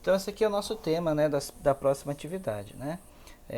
Então esse aqui é o nosso tema, né, da próxima atividade, né?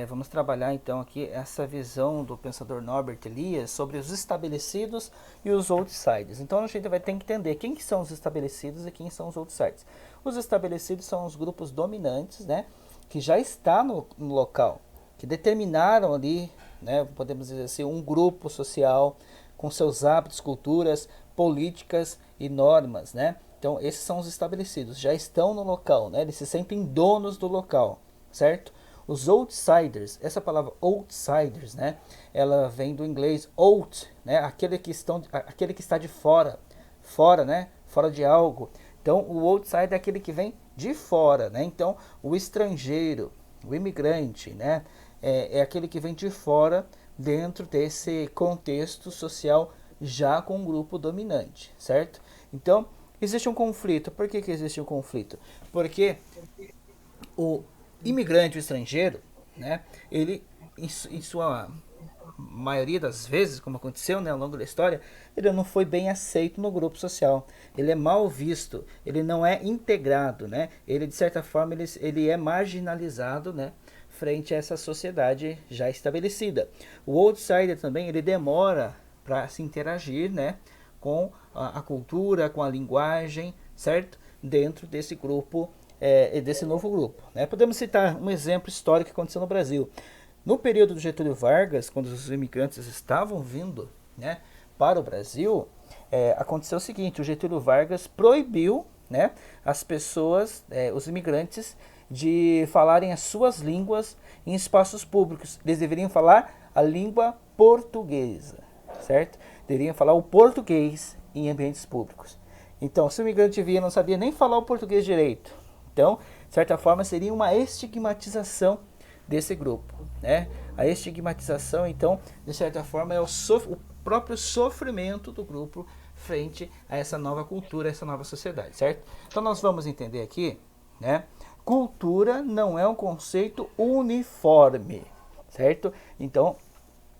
Vamos trabalhar então aqui essa visão do pensador Norbert Elias sobre os estabelecidos e os outsiders. Então a gente vai ter que entender quem que são os estabelecidos e quem são os outsiders. Os estabelecidos são os grupos dominantes, né, que já está no local, que determinaram ali, né, podemos dizer assim, um grupo social com seus hábitos, culturas, políticas e normas, né? Então, esses são os estabelecidos, já estão no local, né? Eles se sentem donos do local, certo? Os outsiders, essa palavra outsiders, né? Ela vem do inglês out, né? Aquele que está de fora, fora, né? Fora de algo. Então, o outsider é aquele que vem de fora, né? Então, o estrangeiro, o imigrante, né? É aquele que vem de fora dentro desse contexto social já com um grupo dominante, certo? Então, existe um conflito. Por que existe um conflito? Porque o imigrante, o estrangeiro, né, ele, em sua maioria das vezes, como aconteceu, né, ao longo da história, ele não foi bem aceito no grupo social. Ele é mal visto, ele não é integrado, né? Ele, de certa forma, ele é marginalizado, né, frente a essa sociedade já estabelecida. O outsider também, ele demora para se interagir, né, com a cultura, com a linguagem, certo? Dentro desse grupo, desse novo grupo, né? Podemos citar um exemplo histórico que aconteceu no Brasil. No período do Getúlio Vargas, quando os imigrantes estavam vindo, né, para o Brasil, aconteceu o seguinte: o Getúlio Vargas proibiu, né, as pessoas, os imigrantes, de falarem as suas línguas em espaços públicos. Eles deveriam falar a língua portuguesa, certo? Deveriam falar o português em ambientes públicos. Então, se o imigrante via, não sabia nem falar o português direito. Então, de certa forma, seria uma estigmatização desse grupo, né? A estigmatização, então, de certa forma, é o próprio sofrimento do grupo frente a essa nova cultura, essa nova sociedade, certo? Então, nós vamos entender aqui, né? Cultura não é um conceito uniforme, certo? Então,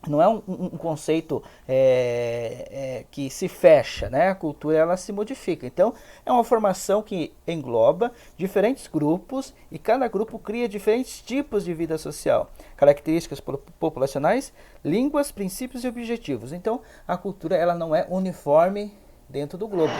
não é um conceito que se fecha, né? A cultura ela se modifica. Então, é uma formação que engloba diferentes grupos e cada grupo cria diferentes tipos de vida social, características populacionais, línguas, princípios e objetivos. Então, a cultura ela não é uniforme dentro do globo.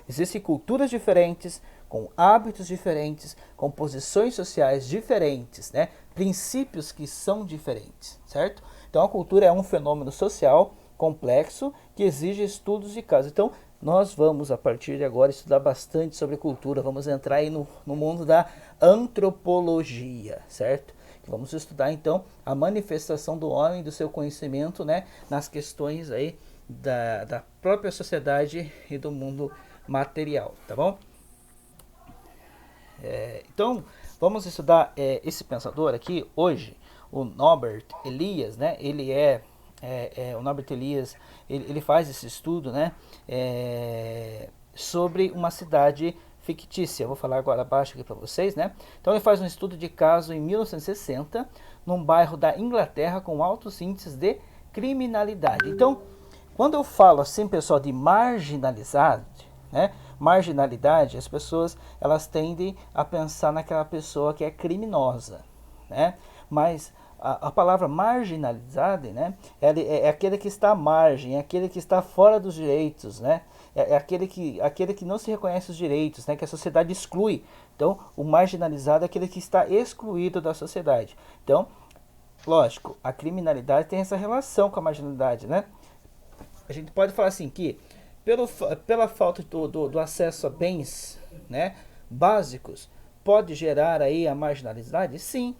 Existem culturas diferentes, com hábitos diferentes, com posições sociais diferentes, né? Princípios que são diferentes, certo? Então a cultura é um fenômeno social complexo que exige estudos de caso. Então nós vamos a partir de agora estudar bastante sobre cultura, vamos entrar aí no mundo da antropologia, certo? Vamos estudar então a manifestação do homem, do seu conhecimento, né, nas questões aí da própria sociedade e do mundo material, tá bom? Então, vamos estudar esse pensador aqui hoje, o Norbert Elias, né? Ele o Norbert Elias, ele faz esse estudo, né? Sobre uma cidade fictícia. Eu vou falar agora abaixo aqui para vocês, né? Então, ele faz um estudo de caso em 1960, num bairro da Inglaterra com altos índices de criminalidade. Então, quando eu falo assim, pessoal, de marginalizado, né? Marginalidade, as pessoas elas tendem a pensar naquela pessoa que é criminosa, né? Mas a palavra marginalizada, né? É aquele que está à margem, é aquele que está fora dos direitos, né? É aquele que não se reconhece os direitos, né? Que a sociedade exclui. Então, o marginalizado é aquele que está excluído da sociedade. Então, lógico, a criminalidade tem essa relação com a marginalidade, né? A gente pode falar assim que pela falta do acesso a bens, né, básicos, pode gerar aí a marginalidade? Sim,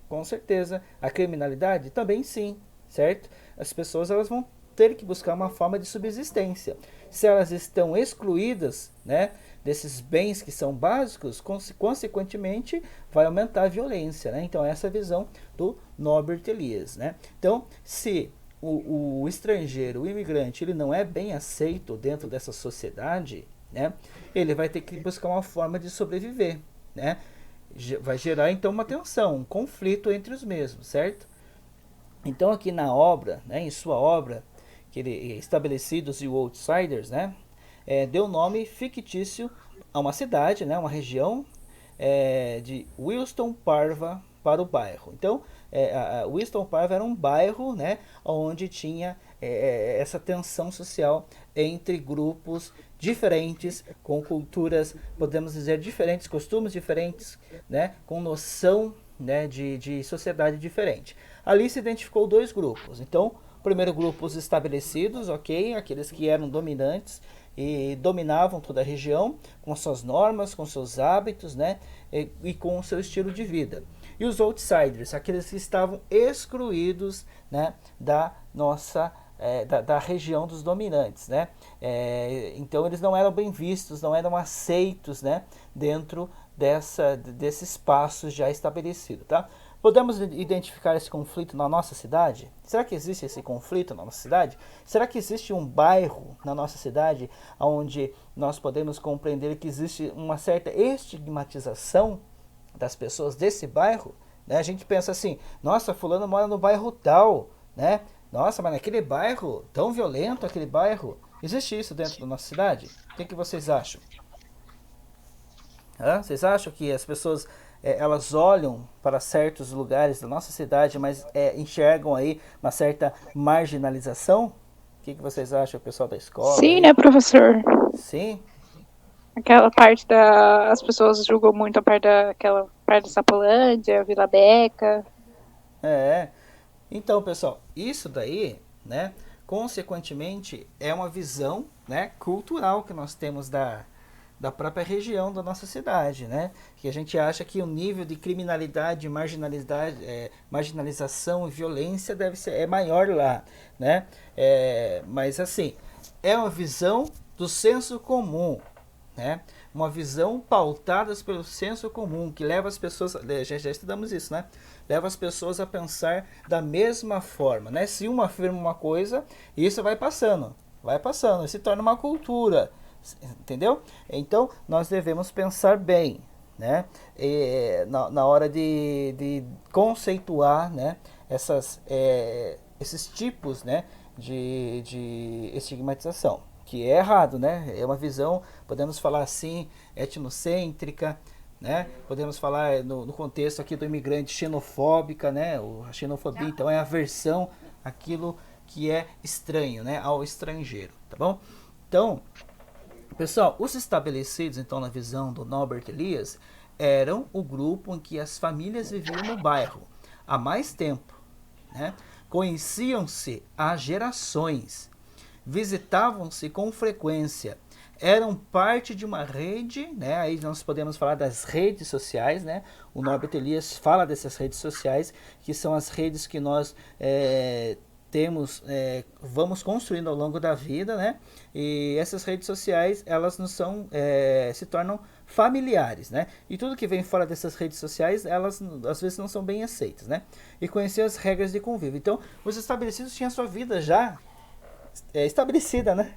com certeza. A criminalidade? Também sim, certo? As pessoas elas vão ter que buscar uma forma de subsistência. Se elas estão excluídas, né, desses bens que são básicos, consequentemente vai aumentar a violência, né? Então essa é a visão do Norbert Elias, né? Então, se o estrangeiro, o imigrante, ele não é bem aceito dentro dessa sociedade, né? Ele vai ter que buscar uma forma de sobreviver, né? Vai gerar então uma tensão, um conflito entre os mesmos, certo? Então aqui na obra, né, em sua obra, que ele estabelecidos e outsiders, né, deu nome fictício a uma cidade, né, uma região de Wilson Parva para o bairro. Então, Wilson Parva era um bairro, né, onde tinha essa tensão social entre grupos diferentes, com culturas, podemos dizer, diferentes, costumes diferentes, né, com noção, né, de sociedade diferente. Ali se identificou dois grupos. Então, o primeiro grupo, os estabelecidos, ok, aqueles que eram dominantes e dominavam toda a região com suas normas, com seus hábitos, né, e com o seu estilo de vida. E os outsiders, aqueles que estavam excluídos, né, da nossa da região dos dominantes, né? Então eles não eram bem vistos, não eram aceitos, né, dentro desse espaço já estabelecido, tá? Podemos identificar esse conflito na nossa cidade? Será que existe esse conflito na nossa cidade? Será que existe um bairro na nossa cidade onde nós podemos compreender que existe uma certa estigmatização das pessoas desse bairro? Né? A gente pensa assim, nossa, fulano mora no bairro tal, né? Nossa, mas naquele bairro, tão violento aquele bairro. Existe isso dentro da nossa cidade? O que vocês acham? Vocês acham que as pessoas elas olham para certos lugares da nossa cidade, mas enxergam aí uma certa marginalização? O que vocês acham, o pessoal da escola? Sim, aí? né, professor? Sim. Aquela parte as pessoas julgam muito a parte daquela parte da Sapolândia, Vila Beca. Então, pessoal, isso daí, né, consequentemente, é uma visão, né, cultural que nós temos da própria região da nossa cidade, né? Que a gente acha que o nível de criminalidade, marginalização e violência é maior lá, né? Mas assim, é uma visão do senso comum, né? Uma visão pautada pelo senso comum, que leva as pessoas, já estudamos isso, né? Leva as pessoas a pensar da mesma forma, né? Se uma afirma uma coisa, isso vai passando, e se torna uma cultura, entendeu? Então, nós devemos pensar bem, né? Na hora de conceituar, né? Esses tipos, né? de estigmatização, que é errado, né? É uma visão, podemos falar assim, etnocêntrica, né? Podemos falar no contexto aqui do imigrante xenofóbica, né? A xenofobia, então, é aversão àquilo que é estranho, né? Ao estrangeiro, tá bom? Então, pessoal, os estabelecidos, então, na visão do Norbert Elias, eram o grupo em que as famílias viviam no bairro há mais tempo, né? Conheciam-se há gerações, visitavam-se com frequência, eram parte de uma rede, né? Aí nós podemos falar das redes sociais, né? O Norbert Elias fala dessas redes sociais, que são as redes que nós vamos construindo ao longo da vida, né? E essas redes sociais, elas não são, se tornam familiares, né? E tudo que vem fora dessas redes sociais, elas às vezes não são bem aceitas, né? E conhecer as regras de convívio. Então, os estabelecidos tinham a sua vida já estabelecida, né?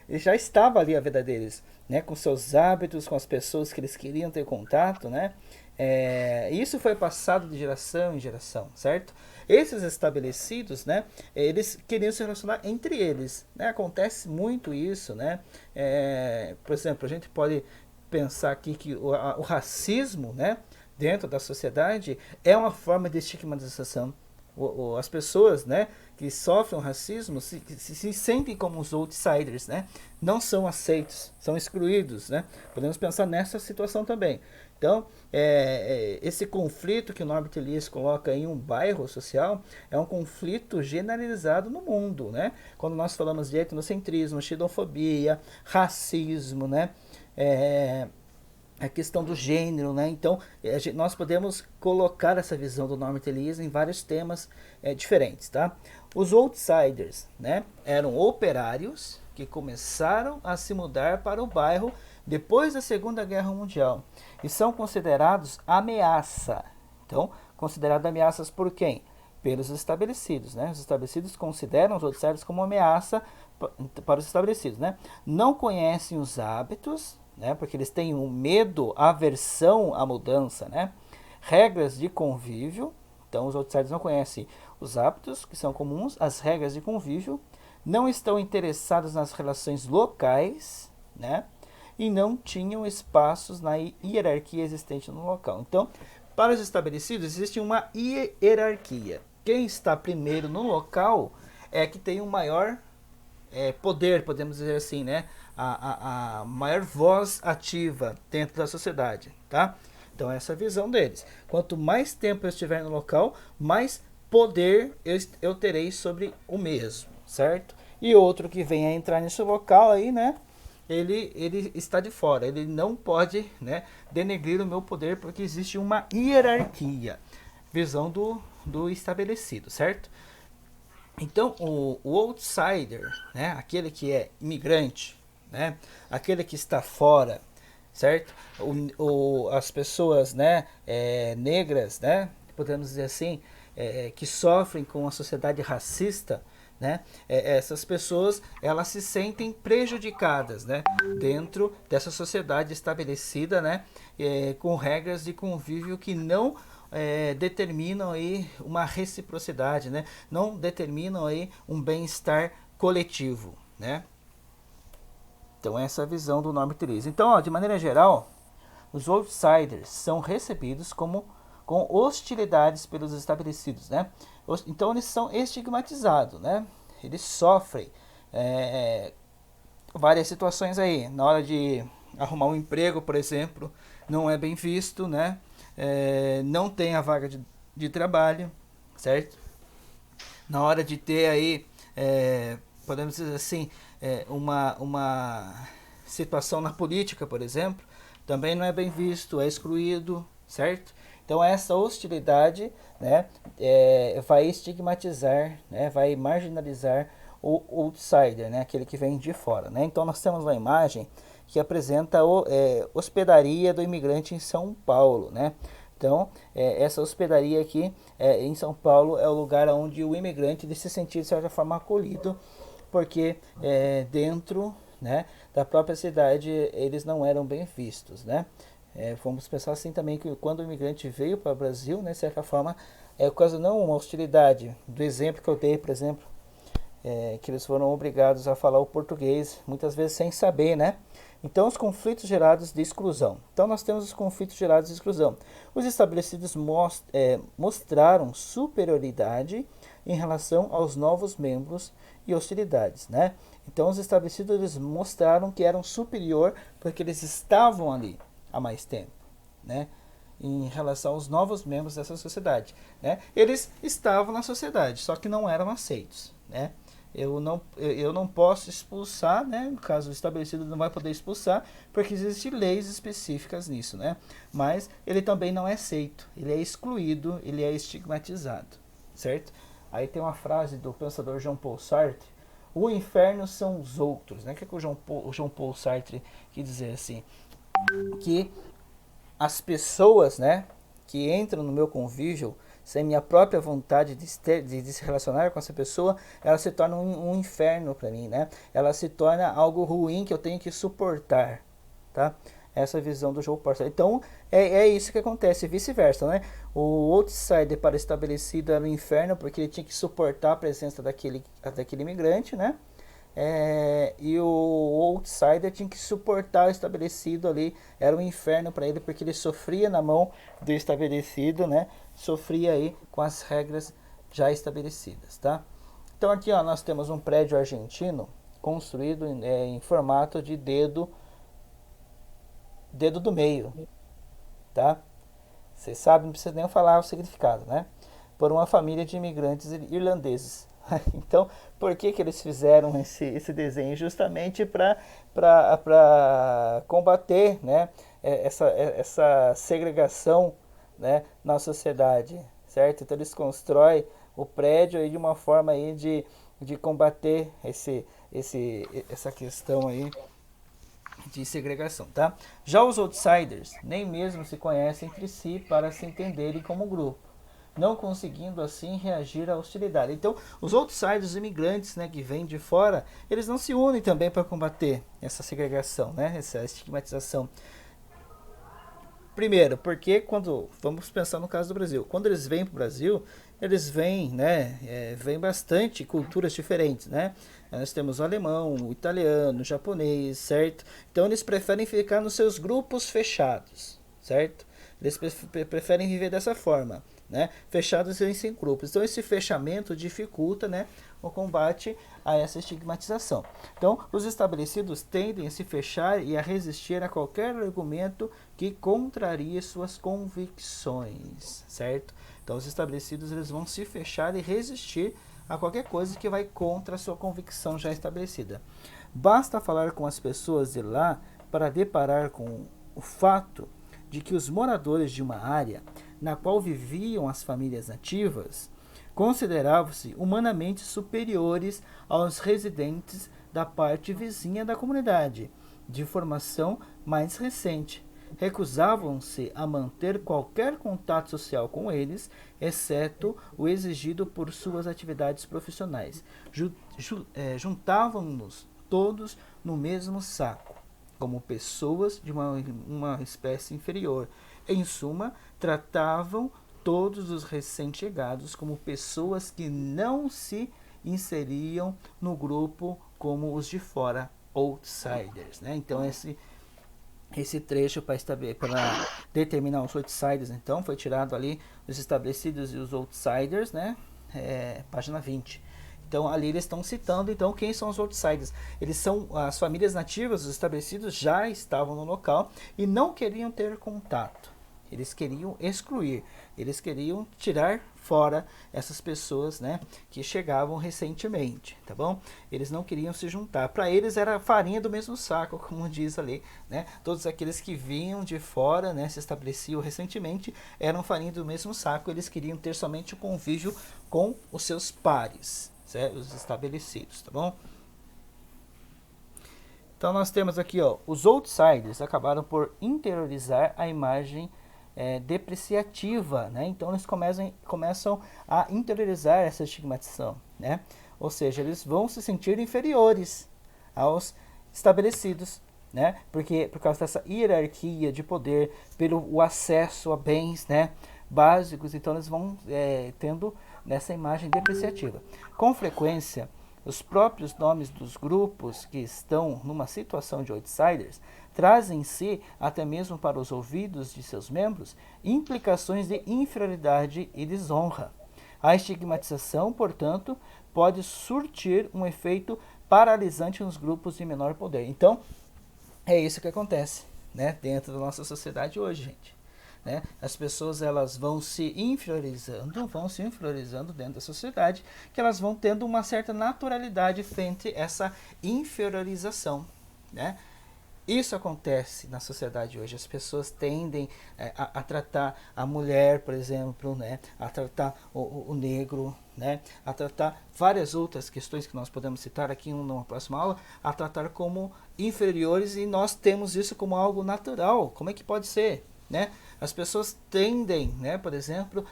E já estava ali a vida deles, né? Com seus hábitos, com as pessoas que eles queriam ter contato, né? Isso foi passado de geração em geração, certo? Esses estabelecidos, né? Eles queriam se relacionar entre eles, né? Acontece muito isso, né? Por exemplo, a gente pode pensar aqui que o racismo, né? Dentro da sociedade é uma forma de estigmatização. As pessoas, né, que sofrem o racismo se sentem como os outsiders, né? Não são aceitos, são excluídos, né? Podemos pensar nessa situação também. Então, esse conflito que o Norbert Elias coloca em um bairro social é um conflito generalizado no mundo, né? Quando nós falamos de etnocentrismo, xenofobia, racismo, né? A questão do gênero, né? Então, nós podemos colocar essa visão do Norbert Elias em vários temas diferentes, tá? Os outsiders, né? Eram operários que começaram a se mudar para o bairro depois da Segunda Guerra Mundial e são considerados ameaça. Então, considerados ameaças por quem? Pelos estabelecidos, né? Os estabelecidos consideram os outsiders como ameaça para os estabelecidos, né? Não conhecem os hábitos, né? Porque eles têm um medo, aversão à mudança, né? Regras de convívio. Então, os outsiders não conhecem os hábitos que são comuns, as regras de convívio, não estão interessados nas relações locais, né? e não tinham espaços na hierarquia existente no local. Então, para os estabelecidos existe uma hierarquia. Quem está primeiro no local é que tem um maior poder, podemos dizer assim, né? A maior voz ativa dentro da sociedade, tá? Então essa é a visão deles. Quanto mais tempo eu estiver no local, mais poder eu terei sobre o mesmo, certo? E outro que vem a entrar nesse local aí, né? Ele está de fora, ele não pode, né, denegrir o meu poder porque existe uma hierarquia, visão do estabelecido, certo? Então o outsider, né, aquele que é imigrante, né, aquele que está fora, certo? As pessoas, né, negras, né, podemos dizer assim, que sofrem com a sociedade racista, né? Essas pessoas elas se sentem prejudicadas, né? Dentro dessa sociedade estabelecida, né? Com regras de convívio que não determinam aí uma reciprocidade, né? Não determinam aí um bem-estar coletivo, né? Então essa é a visão do Norbert Elias. Então, ó, de maneira geral, os outsiders são recebidos com hostilidades pelos estabelecidos, né? Então eles são estigmatizados, né? Eles sofrem várias situações aí. Na hora de arrumar um emprego, por exemplo, não é bem visto, né? Não tem a vaga de trabalho, certo? Na hora de ter aí, podemos dizer assim, uma situação na política, por exemplo, também não é bem visto, é excluído, certo? Então essa hostilidade, né, vai estigmatizar, né, vai marginalizar o outsider, né, aquele que vem de fora, né? Então nós temos uma imagem que apresenta hospedaria do imigrante em São Paulo, né? Então essa hospedaria aqui em São Paulo é o lugar onde o imigrante ele se sentir de certa forma acolhido, porque dentro, né, da própria cidade eles não eram bem vistos, né? Vamos pensar assim também que quando o imigrante veio para o Brasil, né, de certa forma, ocasionou uma hostilidade. Do exemplo que eu dei, por exemplo, que eles foram obrigados a falar o português, muitas vezes sem saber, né? Então, os conflitos gerados de exclusão. Então, nós temos os conflitos gerados de exclusão. Os estabelecidos mostraram superioridade em relação aos novos membros e hostilidades, né? Então, os estabelecidos eles mostraram que eram superior porque eles estavam ali há mais tempo, né? Em relação aos novos membros dessa sociedade, né? Eles estavam na sociedade, só que não eram aceitos, né? Eu não posso expulsar, né? No caso, o estabelecido não vai poder expulsar, porque existem leis específicas nisso, né? Mas ele também não é aceito, ele é excluído, ele é estigmatizado, certo? Aí tem uma frase do pensador Jean Paul Sartre: o inferno são os outros, né? O que o Jean Paul Sartre quer dizer assim? Que as pessoas, né, que entram no meu convívio sem minha própria vontade de se relacionar com essa pessoa, ela se torna um inferno para mim, né? Ela se torna algo ruim que eu tenho que suportar, tá? Essa é a visão do João Porter. Então, é isso que acontece, vice-versa, né? O outsider para estabelecido era o inferno porque ele tinha que suportar a presença daquele imigrante, né? E o outsider tinha que suportar o estabelecido ali, era um inferno para ele porque ele sofria na mão do estabelecido, né? Sofria aí com as regras já estabelecidas, tá? Então aqui, ó, nós temos um prédio argentino construído em formato de dedo do meio, tá? Vocês sabem, não precisa nem falar o significado, né? Por uma família de imigrantes irlandeses. Então, por que eles fizeram esse desenho? Justamente para combater, né, essa segregação, né, na sociedade, certo? Então eles constroem o prédio aí de uma forma aí de combater essa questão aí de segregação, tá? Já os outsiders nem mesmo se conhecem entre si para se entenderem como grupo, não conseguindo assim reagir à hostilidade. Então, os outsiders, os imigrantes, né, que vêm de fora, eles não se unem também para combater essa segregação, né, essa estigmatização. Primeiro, porque vamos pensar no caso do Brasil, quando eles vêm para o Brasil, eles vêm, né, vêm bastante culturas diferentes, né? Nós temos o alemão, o italiano, o japonês, certo? Então eles preferem ficar nos seus grupos fechados, certo? Eles preferem viver dessa forma, né? Fechados em grupos. Então esse fechamento dificulta, né, o combate a essa estigmatização. Então os estabelecidos tendem a se fechar e a resistir a qualquer argumento que contrarie suas convicções, certo? Então os estabelecidos eles vão se fechar e resistir a qualquer coisa que vai contra a sua convicção já estabelecida. Basta falar com as pessoas de lá para deparar com o fato de que os moradores de uma área na qual viviam as famílias nativas consideravam-se humanamente superiores aos residentes da parte vizinha da comunidade, de formação mais recente. Recusavam-se a manter qualquer contato social com eles, exceto o exigido por suas atividades profissionais. Juntavam-nos todos no mesmo saco, como pessoas de uma espécie inferior. Em suma, tratavam todos os recém-chegados como pessoas que não se inseriam no grupo como os de fora, outsiders, né? Então esse trecho para determinar os outsiders, então, foi tirado ali os estabelecidos e os outsiders, né? Página 20. Então ali eles estão citando então quem são os outsiders. Eles são as famílias nativas, os estabelecidos já estavam no local e não queriam ter contato. Eles queriam excluir, eles queriam tirar fora essas pessoas, né, que chegavam recentemente, tá bom? Eles não queriam se juntar. Para eles era farinha do mesmo saco, como diz ali, né? Todos aqueles que vinham de fora, né, se estabeleciam recentemente, eram farinha do mesmo saco. Eles queriam ter somente o convívio com os seus pares, certo? Os estabelecidos, tá bom? Então nós temos aqui, ó, os outsiders acabaram por interiorizar a imagem depreciativa, né? Então eles começam a interiorizar essa estigmatização, né? Ou seja, eles vão se sentir inferiores aos estabelecidos, né? Porque por causa dessa hierarquia de poder, pelo o acesso a bens, né, básicos, então eles vão tendo nessa imagem depreciativa. Com frequência, os próprios nomes dos grupos que estão numa situação de outsiders trazem em si, até mesmo para os ouvidos de seus membros, implicações de inferioridade e desonra. A estigmatização, portanto, pode surtir um efeito paralisante nos grupos de menor poder. Então, é isso que acontece, né, dentro da nossa sociedade hoje, gente. Né? As pessoas elas vão se inferiorizando dentro da sociedade, que elas vão tendo uma certa naturalidade frente a essa inferiorização, né? Isso acontece na sociedade hoje. As pessoas tendem a tratar a mulher, por exemplo, né? A tratar o negro, né? A tratar várias outras questões que nós podemos citar aqui numa próxima aula, a tratar como inferiores, e nós temos isso como algo natural. Como é que pode ser? Né? As pessoas tendem, né, por exemplo,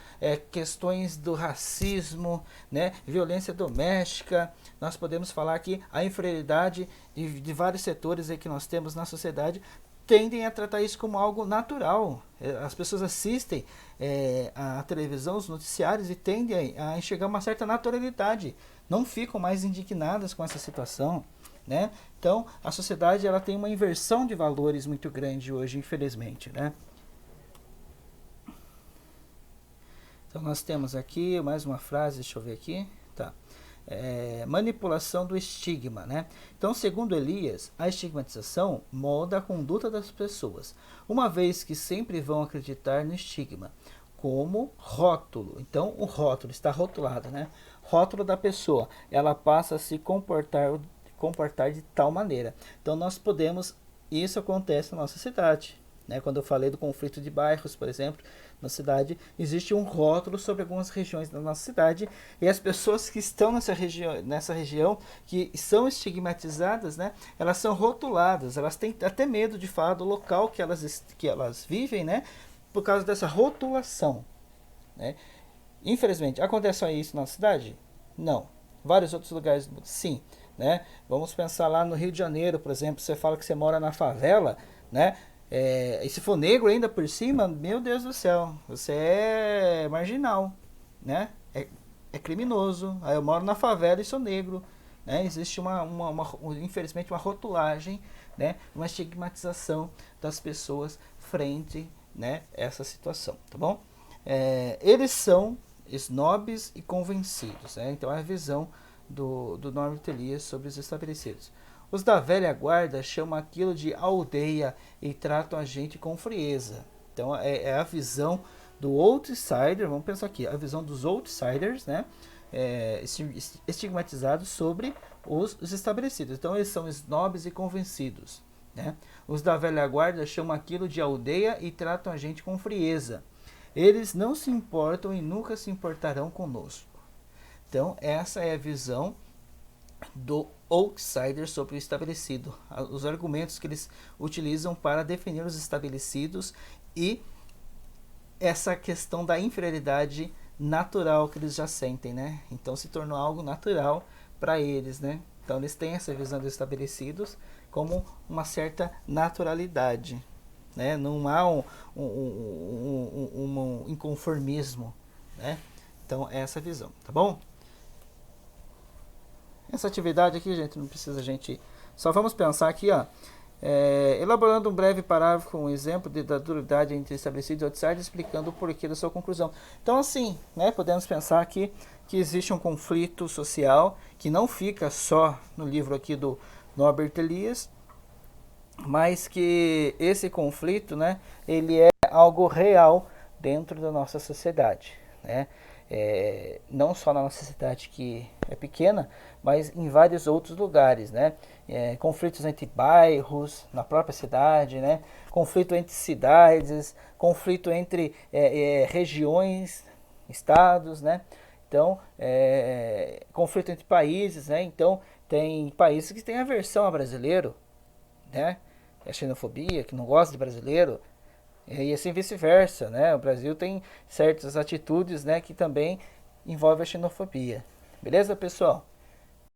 questões do racismo, né, violência doméstica. Nós podemos falar aqui a inferioridade de vários setores aí que nós temos na sociedade, tendem a tratar isso como algo natural. As pessoas assistem a televisão, os noticiários, e tendem a enxergar uma certa naturalidade. Não ficam mais indignadas com essa situação, né? Então, a sociedade ela tem uma inversão de valores muito grande hoje, infelizmente, né? Então nós temos aqui mais uma frase, deixa eu ver aqui, tá? Manipulação do estigma, né? Então, segundo Elias, a estigmatização molda a conduta das pessoas, uma vez que sempre vão acreditar no estigma como rótulo. Então, o rótulo está rotulado, né? Rótulo da pessoa, ela passa a se comportar de tal maneira. Então, isso acontece na nossa cidade, né? Quando eu falei do conflito de bairros, por exemplo, na cidade, existe um rótulo sobre algumas regiões da nossa cidade, e as pessoas que estão nessa região, que são estigmatizadas, né, elas são rotuladas, elas têm até medo de falar do local que elas vivem, né, por causa dessa rotulação, né. Infelizmente, acontece só isso na cidade? Não. Vários outros lugares, sim, né. Vamos pensar lá no Rio de Janeiro, por exemplo, você fala que você mora na favela, né. E se for negro ainda por cima, meu Deus do céu, você é marginal, né? é criminoso, eu moro na favela e sou negro, né? Existe infelizmente uma rotulagem, né? Uma estigmatização das pessoas frente, né, a essa situação, tá bom? Eles são snobs e convencidos, né? Então é a visão do Norbert Elias sobre os estabelecidos. Os da velha guarda chamam aquilo de aldeia e tratam a gente com frieza. Então é a visão do outsider, vamos pensar aqui, a visão dos outsiders, né? Estigmatizados sobre os estabelecidos. Então eles são snobs e convencidos, né? Os da velha guarda chamam aquilo de aldeia e tratam a gente com frieza. Eles não se importam e nunca se importarão conosco. Então essa é a visão do outsider sobre o estabelecido, os argumentos que eles utilizam para definir os estabelecidos e essa questão da inferioridade natural que eles já sentem, né? Então se tornou algo natural para eles, né? Então eles têm essa visão dos estabelecidos como uma certa naturalidade, né? Não há um inconformismo, né? Então é essa visão, tá bom? Essa atividade aqui, gente, não precisa a gente... Só vamos pensar aqui, ó. Elaborando um breve parágrafo com um exemplo da dualidade entre estabelecidos e outsiders, explicando o porquê da sua conclusão. Então, assim, né, podemos pensar aqui que existe um conflito social que não fica só no livro aqui do Norbert Elias, mas que esse conflito, né, ele é algo real dentro da nossa sociedade, né? Não só na nossa cidade que é pequena, mas em vários outros lugares, né? Conflitos entre bairros, na própria cidade, né? Conflito entre cidades, conflito entre regiões, estados, né? Então, conflito entre países, né? Então, tem países que têm aversão a brasileiro, né? A xenofobia, que não gosta de brasileiro, e assim vice-versa, né? O Brasil tem certas atitudes, né, que também envolvem a xenofobia. Beleza, pessoal?